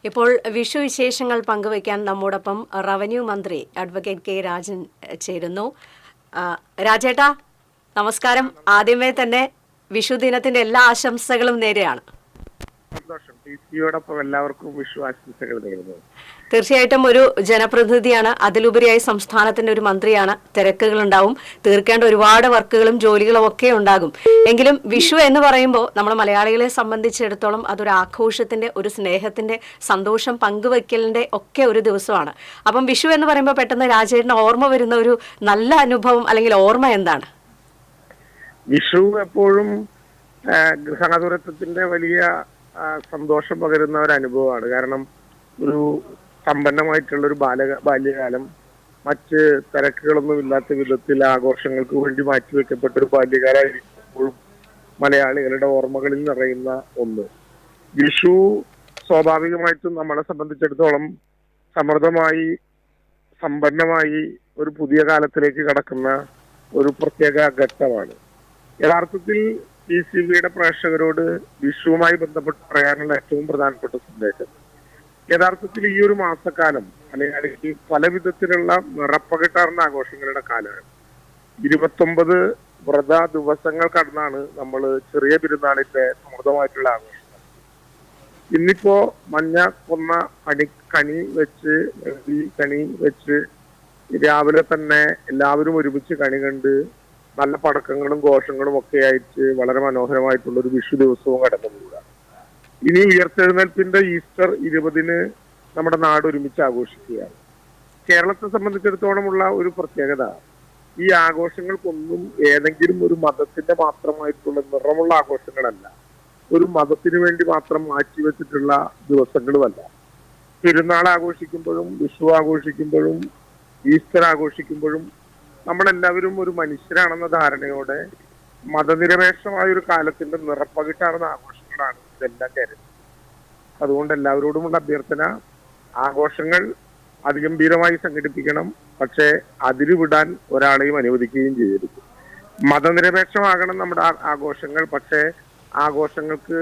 ഇപ്പോൾ വിഷു വിശേഷങ്ങൾ പങ്കുവയ്ക്കാൻ നമ്മോടൊപ്പം റവന്യൂ മന്ത്രി അഡ്വക്കേറ്റ് കെ രാജൻ ചേരുന്നു. രാജേട്ടാ നമസ്കാരം. ആദ്യമേ തന്നെ വിഷു ദിനത്തിന്റെ എല്ലാ ആശംസകളും നേരെയാണ്. സന്തോഷം. ടിസിയോടൊപ്പം എല്ലാവർക്കും വിഷു ആശംസകൾ നേരുന്നു. തീർച്ചയായിട്ടും ഒരു ജനപ്രതിനിധിയാണ്, അതിലുപരിയായി സംസ്ഥാനത്തിന്റെ ഒരു മന്ത്രിയാണ്. തിരക്കുകൾ ഉണ്ടാവും, തീർക്കേണ്ട ഒരുപാട് വർക്കുകളും ജോലികളും ഒക്കെ ഉണ്ടാകും. എങ്കിലും വിഷു എന്ന് പറയുമ്പോൾ നമ്മൾ മലയാളികളെ സംബന്ധിച്ചിടത്തോളം അതൊരു ആഘോഷത്തിന്റെ, ഒരു സ്നേഹത്തിന്റെ, സന്തോഷം പങ്കുവയ്ക്കലിന്റെ ഒക്കെ ഒരു ദിവസമാണ്. അപ്പം വിഷു എന്ന് പറയുമ്പോൾ പെട്ടെന്ന് രാജേട്ടന് ഓർമ്മ വരുന്ന ഒരു നല്ല അനുഭവം അല്ലെങ്കിൽ ഓർമ്മ എന്താണ്? വിഷു എപ്പോഴും ഗൃഹാതുരത്വത്തിന്റെ വലിയ സന്തോഷം പകരുന്ന ഒരു അനുഭവമാണ്. കാരണം ഒരു സമ്പന്നമായിട്ടുള്ള ഒരു ബാല്യകാലം, മറ്റ് തിരക്കുകളൊന്നും ഇല്ലാത്ത വിധത്തിൽ ആഘോഷങ്ങൾക്ക് വേണ്ടി മാറ്റിവെക്കപ്പെട്ട ഒരു ബാല്യകാലമായിരിക്കുമ്പോഴും മലയാളികളുടെ ഓർമ്മകളിൽ നിറയുന്ന ഒന്ന്. വിഷു സ്വാഭാവികമായിട്ടും നമ്മളെ സംബന്ധിച്ചിടത്തോളം സമൃദ്ധമായി സമ്പന്നമായി ഒരു പുതിയ കാലത്തിലേക്ക് കടക്കുന്ന ഒരു പ്രത്യേക ഘട്ടമാണ്. യഥാർത്ഥത്തിൽ TCBയുടെ പ്രേക്ഷകരോട് വിഷുവുമായി ബന്ധപ്പെട്ട് പറയാനുള്ള ഏറ്റവും പ്രധാനപ്പെട്ട സന്ദേശം, യഥാർത്ഥത്തിൽ ഈ ഒരു മാസക്കാലം അല്ലെങ്കിൽ പല വിധത്തിലുള്ള നിറപ്പകിട്ടാർന്ന ആഘോഷങ്ങളുടെ കാലമാണ്. 29 വ്രത ദിവസങ്ങൾ കടന്നാണ് നമ്മൾ ചെറിയ പെരുന്നാളിന്റെ സമൃദ്ധമായിട്ടുള്ള ആഘോഷം. ഇന്നിപ്പോ മഞ്ഞ കൊന്ന കണി വെച്ച് കണി വെച്ച് രാവിലെ തന്നെ എല്ലാവരും ഒരുമിച്ച് കണി കണ്ട് നല്ല പടക്കങ്ങളും ഘോഷങ്ങളും ഒക്കെ ആയിട്ട് വളരെ മനോഹരമായിട്ടുള്ള ഒരു വിഷു ദിവസവും കടന്നു പോവുക. ഇനി ഉയർത്തെഴുന്നേൽപ്പിന്റെ ഈസ്റ്റർ 20-ന് നമ്മുടെ നാട് ഒരുമിച്ച് ആഘോഷിക്കുകയാണ്. കേരളത്തെ സംബന്ധിച്ചിടത്തോളമുള്ള ഒരു പ്രത്യേകത, ഈ ആഘോഷങ്ങൾക്കൊന്നും ഏതെങ്കിലും ഒരു മതത്തിന്റെ മാത്രമായിട്ടുള്ള നിറമുള്ള ആഘോഷങ്ങളല്ല, ഒരു മതത്തിന് വേണ്ടി മാത്രം മാറ്റിവെച്ചിട്ടുള്ള ദിവസങ്ങളുമല്ല. പെരുന്നാൾ ആഘോഷിക്കുമ്പോഴും വിഷു ആഘോഷിക്കുമ്പോഴും ഈസ്റ്റർ ആഘോഷിക്കുമ്പോഴും നമ്മളെല്ലാവരും ഒരു മനുഷ്യരാണെന്ന ധാരണയോടെ മതനിരപേക്ഷമായ ഒരു കാലത്തിന്റെ നിറപ്പകിട്ടാർന്ന ആഘോഷങ്ങളാണ് ഇതെല്ലാം കരുതുന്നത്. അതുകൊണ്ട് എല്ലാവരോടുമുള്ള അഭ്യർത്ഥന, ആഘോഷങ്ങൾ അതിഗംഭീരമായി സംഘടിപ്പിക്കണം, പക്ഷെ അതിര് വിടാൻ ഒരാളെയും അനുവദിക്കുകയും ചെയ്യരുത്. മതനിരപേക്ഷമാകണം നമ്മുടെ ആഘോഷങ്ങൾ, പക്ഷെ ആഘോഷങ്ങൾക്ക്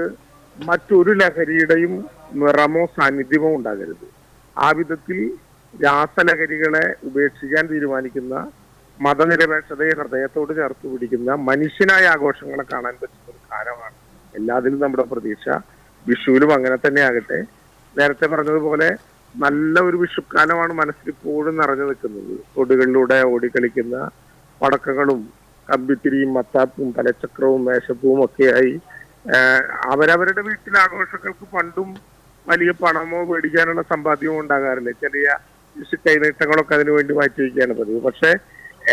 മറ്റൊരു ലഹരിയുടെയും നിറമോ സാന്നിധ്യമോ ഉണ്ടാകരുത്. ആ വിധത്തിൽ രാസലഹരികളെ ഉപേക്ഷിക്കാൻ തീരുമാനിക്കുന്ന, മതനിരപേക്ഷതയെ ഹൃദയത്തോട് ചേർത്ത് പിടിക്കുന്ന മനുഷ്യനായ ആഘോഷങ്ങളെ കാണാൻ പറ്റുന്ന ഒരു കാലമാണ് എല്ലാത്തിലും നമ്മുടെ പ്രതീക്ഷ. വിഷുവിലും അങ്ങനെ തന്നെ ആകട്ടെ. നേരത്തെ പറഞ്ഞതുപോലെ നല്ല ഒരു വിഷുക്കാലമാണ് മനസ്സിലിപ്പോഴും നിറഞ്ഞു നിൽക്കുന്നത്. തൊടുകളിലൂടെ ഓടിക്കളിക്കുന്ന പടക്കങ്ങളും കമ്പിത്തിരിയും മത്താപ്പും തലച്ചക്രവും മേശപ്പൂവും ഒക്കെയായി അവരവരുടെ വീട്ടിലെ ആഘോഷങ്ങൾക്ക് പണ്ടും വലിയ പണമോ മേടിക്കാനുള്ള സമ്പാദ്യമോ ഉണ്ടാകാറില്ല. ചെറിയ വിഷു കൈനീട്ടങ്ങളൊക്കെ അതിനു വേണ്ടി മാറ്റിവെക്കുകയാണ് പതിവ്. പക്ഷെ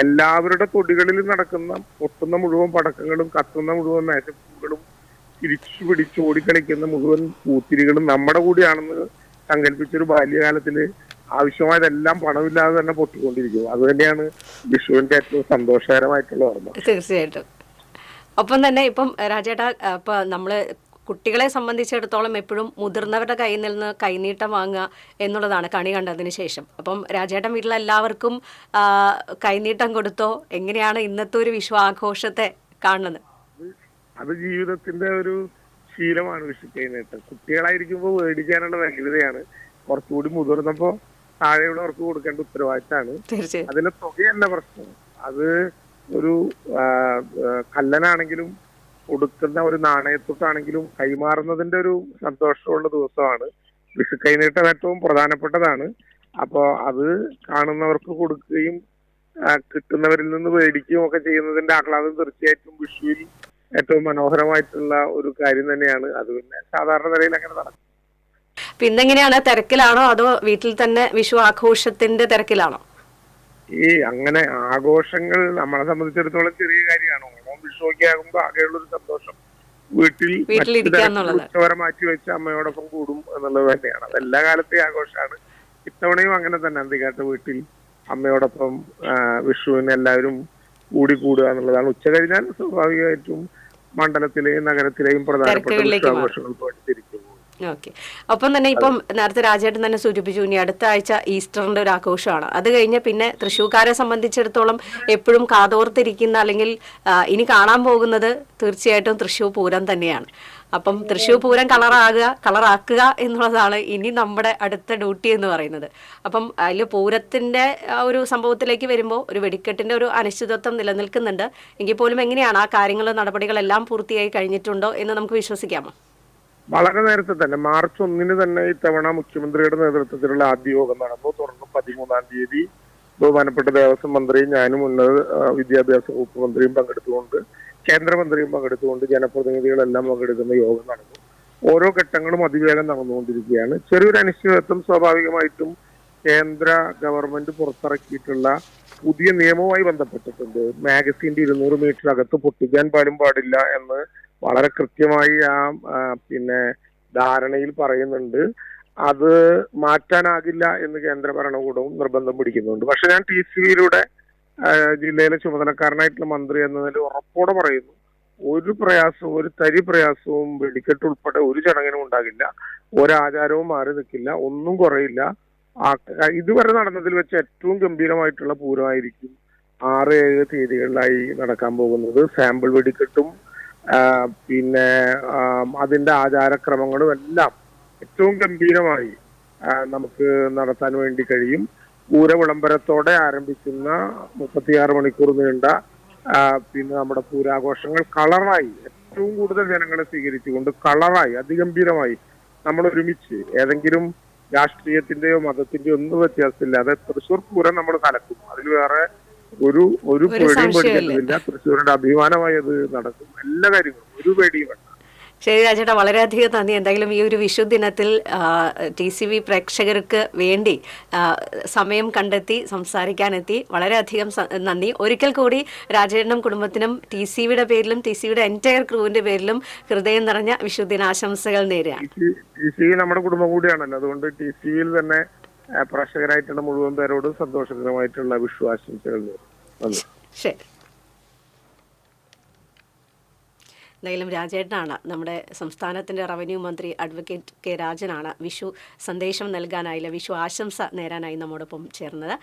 എല്ലാവരുടെ തൊടികളിൽ നടക്കുന്ന പൊട്ടുന്ന മുഴുവൻ പടക്കങ്ങളും കത്തുന്ന മുഴുവൻ മേശപ്പൂകളും തിരിച്ചു പിടിച്ച് ഓടിക്കളിക്കുന്ന മുഴുവൻ പൂത്തിരികളും നമ്മുടെ കൂടിയാണെന്ന് സങ്കല്പിച്ചൊരു ബാല്യകാലത്തില് ആവശ്യമായതെല്ലാം പണമില്ലാതെ തന്നെ പൊട്ടിക്കൊണ്ടിരിക്കും. അത് തന്നെയാണ് വിഷുവിന്റെ ഏറ്റവും സന്തോഷകരമായിട്ടുള്ള ഓർമ്മ. തീർച്ചയായിട്ടും. ഒപ്പം തന്നെ ഇപ്പം രാജേട്ടാ, ഇപ്പൊ നമ്മള് കുട്ടികളെ സംബന്ധിച്ചിടത്തോളം എപ്പോഴും മുതിർന്നവരുടെ കയ്യിൽ നിന്ന് കൈനീട്ടം വാങ്ങുക എന്നുള്ളതാണ് കണി കണ്ടതിന് ശേഷം. അപ്പം രാജേട്ടൻ വീട്ടിലെല്ലാവർക്കും കൈനീട്ടം കൊടുത്തോ? എങ്ങനെയാണ് ഇന്നത്തെ ഒരു വിഷു ആഘോഷത്തെ കാണുന്നത്? അത് ജീവിതത്തിന്റെ ഒരു ശീലമാണ് വിഷു കൈനീട്ടം. കുട്ടികളായിരിക്കുമ്പോൾ മേടിക്കാനുള്ള വ്യഗ്രതയാണ്. കുറച്ചുകൂടി മുതിർന്നപ്പോ താഴെയുള്ളവർക്ക് കൊടുക്കേണ്ട ഉത്തരവാദിത്തമാണ്. അതിന്റെ തുകയല്ല പ്രശ്നം. അത് ഒരു കല്ലനാണെങ്കിലും കൊടുക്കുന്ന ഒരു നാണയത്തൊട്ടാണെങ്കിലും കൈമാറുന്നതിന്റെ ഒരു സന്തോഷമുള്ള ദിവസമാണ് വിഷു. കൈനീട്ടം ഏറ്റവും പ്രധാനപ്പെട്ടതാണ്. അപ്പോ അത് കാണുന്നവർക്ക് കൊടുക്കുകയും കിട്ടുന്നവരിൽ നിന്ന് മേടിക്കുകയും ഒക്കെ ചെയ്യുന്നതിന്റെ ആഹ്ലാദം തീർച്ചയായിട്ടും വിഷുവിൽ ഏറ്റവും മനോഹരമായിട്ടുള്ള ഒരു കാര്യം തന്നെയാണ്. അത് പിന്നെ സാധാരണ നിലയിൽ അങ്ങനെ നടക്കും. പിന്നെങ്ങനെയാണ്, തിരക്കിലാണോ അതോ വീട്ടിൽ തന്നെ വിഷു ആഘോഷത്തിന്റെ തിരക്കിലാണോ? ഈ അങ്ങനെ ആഘോഷങ്ങൾ നമ്മളെ സംബന്ധിച്ചിടത്തോളം ചെറിയ കാര്യമാണ്. ഓണം വിഷുവൊക്കെ ആകുമ്പോൾ ആകെയുള്ള ഒരു സന്തോഷം വീട്ടിൽ ഉച്ചവരെ മാറ്റി വെച്ച് അമ്മയോടൊപ്പം കൂടും എന്നുള്ളത് തന്നെയാണ്. അത് എല്ലാ കാലത്തെയും ആഘോഷമാണ്. ഇത്തവണയും അങ്ങനെ തന്നെ അന്തിക്കാട്ട് വീട്ടിൽ അമ്മയോടൊപ്പം വിഷുവിന് എല്ലാവരും കൂടുക എന്നുള്ളതാണ്. ഉച്ച കഴിഞ്ഞാൽ സ്വാഭാവികമായിട്ടും മണ്ഡലത്തിലെയും നഗരത്തിലെയും പ്രധാനപ്പെട്ട വിഷു ആഘോഷങ്ങൾ പോയിട്ട് തിരിച്ചു പോകും. ഓക്കെ. ഒപ്പം തന്നെ ഇപ്പം നേരത്തെ രാജേട്ടൻ തന്നെ സൂചിപ്പിച്ചു, ഇനി അടുത്ത ആഴ്ച ഈസ്റ്ററിന്റെ ഒരു ആഘോഷമാണ്. അത് കഴിഞ്ഞ് പിന്നെ തൃശ്ശൂർക്കാരെ സംബന്ധിച്ചിടത്തോളം എപ്പോഴും കാതോർത്തിരിക്കുന്ന അല്ലെങ്കിൽ ഇനി കാണാൻ പോകുന്നത് തീർച്ചയായിട്ടും തൃശ്ശൂർ പൂരം തന്നെയാണ്. അപ്പം തൃശ്ശൂർ പൂരം കളറാക്കുക എന്നുള്ളതാണ് ഇനി നമ്മുടെ അടുത്ത ഡ്യൂട്ടി എന്ന് പറയുന്നത്. അപ്പം അതിൽ പൂരത്തിന്റെ ഒരു സംഭവത്തിലേക്ക് വരുമ്പോൾ ഒരു വെടിക്കെട്ടിന്റെ ഒരു അനിശ്ചിതത്വം നിലനിൽക്കുന്നുണ്ട്. എങ്കിൽ പോലും എങ്ങനെയാണ് ആ കാര്യങ്ങളും നടപടികളെല്ലാം പൂർത്തിയായി കഴിഞ്ഞിട്ടുണ്ടോ എന്ന് നമുക്ക് വിശ്വസിക്കാമോ? വളരെ നേരത്തെ തന്നെ മാർച്ച് 1 തന്നെ ഇത്തവണ മുഖ്യമന്ത്രിയുടെ നേതൃത്വത്തിലുള്ള ആദ്യ യോഗം നടന്നു. തുടർന്ന് 13-ാം തീയതി ബഹുമാനപ്പെട്ട ദേവസ്വം മന്ത്രിയും ഞാനും ഉന്നത വിദ്യാഭ്യാസ വകുപ്പ് മന്ത്രിയും പങ്കെടുത്തുകൊണ്ട്, കേന്ദ്രമന്ത്രിയും പങ്കെടുത്തുകൊണ്ട്, ജനപ്രതിനിധികളെല്ലാം പങ്കെടുക്കുന്ന യോഗം നടന്നു. ഓരോ ഘട്ടങ്ങളും അതിവേഗം നടന്നുകൊണ്ടിരിക്കുകയാണ്. ചെറിയൊരു അനിശ്ചിതത്വം സ്വാഭാവികമായിട്ടും കേന്ദ്ര ഗവൺമെന്റ് പുറത്തിറക്കിയിട്ടുള്ള പുതിയ നിയമവുമായി ബന്ധപ്പെട്ടിട്ടുണ്ട്. മാഗസിന്റെ 200 മീറ്റർ അകത്ത് പൊട്ടിക്കാൻ പാടില്ല എന്ന് വളരെ കൃത്യമായി പിന്നെ ധാരണയിൽ പറയുന്നുണ്ട്. അത് മാറ്റാനാകില്ല എന്ന് കേന്ദ്ര ഭരണകൂടവും നിർബന്ധം പിടിക്കുന്നുണ്ട്. പക്ഷെ ഞാൻ TCVയിലൂടെ ജില്ലയിലെ ചുമതലക്കാരനായിട്ടുള്ള മന്ത്രി എന്ന നിലയിൽ ഉറപ്പോടെ പറയുന്നു, ഒരു തരി പ്രയാസവും വെടിക്കെട്ട് ഉൾപ്പെടെ ഒരു ചടങ്ങിനും ഉണ്ടാകില്ല. ഒരാചാരവും മാറി നിൽക്കില്ല, ഒന്നും കുറയില്ല. ഇതുവരെ നടന്നതിൽ വെച്ച് ഏറ്റവും ഗംഭീരമായിട്ടുള്ള പൂരമായിരിക്കും 6-7 തീയതികളിലായി നടക്കാൻ പോകുന്നത്. സാമ്പിൾ വെടിക്കെട്ടും പിന്നെ അതിന്റെ ആചാരക്രമങ്ങളും എല്ലാം ഏറ്റവും ഗംഭീരമായി നമുക്ക് നടത്താൻ വേണ്ടി കഴിയും. പൂര വിളംബരത്തോടെ ആരംഭിക്കുന്ന 36 മണിക്കൂർ നീണ്ട പിന്നെ നമ്മുടെ പൂരാഘോഷങ്ങൾ കളറായി ഏറ്റവും കൂടുതൽ ജനങ്ങളെ സ്വീകരിച്ചുകൊണ്ട് കളറായി അതിഗംഭീരമായി നമ്മൾ ഒരുമിച്ച് ഏതെങ്കിലും രാഷ്ട്രീയത്തിന്റെയോ മതത്തിന്റെയോ ഒന്നും വ്യത്യാസമില്ലാതെ തൃശ്ശൂർ പൂരം നമ്മൾ കലക്കും. അതിൽ വേറെ ഒരു പേടിയും പേടിക്കേണ്ടതില്ല. തൃശ്ശൂരിന്റെ അഭിമാനമായി അത് നടക്കും. എല്ലാ കാര്യങ്ങളും ഒരു പേടിയും വേണ്ട. ശരി രാജേട്ടാ, വളരെയധികം നന്ദി. എന്തായാലും ഈ ഒരു വിഷു ദിനത്തിൽ TCV പ്രേക്ഷകർക്ക് വേണ്ടി സമയം കണ്ടെത്തി സംസാരിക്കാനെത്തി വളരെയധികം നന്ദി. ഒരിക്കൽ കൂടി രാജേട്ടനും കുടുംബത്തിനും TCVയുടെ പേരിലും TCVയുടെ എൻറ്റയർ ക്രൂവിന്റെ പേരിലും ഹൃദയം നിറഞ്ഞ വിഷു ദിനാശംസകൾ നേരുകയാണ്. TCV നമ്മുടെ കുടുംബം കൂടിയാണല്ലോ, അതുകൊണ്ട് TCVയിൽ തന്നെ പ്രേക്ഷകരായിട്ടുള്ള മുഴുവൻ പേരോടും സന്തോഷകരമായിട്ടുള്ള വിഷു ആശംസകൾ നേരുന്നു. ശരി. എന്തായാലും രാജേട്ടനാണ്, നമ്മുടെ സംസ്ഥാനത്തിൻ്റെ റവന്യൂ മന്ത്രി അഡ്വക്കേറ്റ് കെ രാജനാണ് വിഷു സന്ദേശം നൽകാനായില്ല, വിഷു ആശംസ നേരാനായി നമ്മോടൊപ്പം ചേർന്നത്.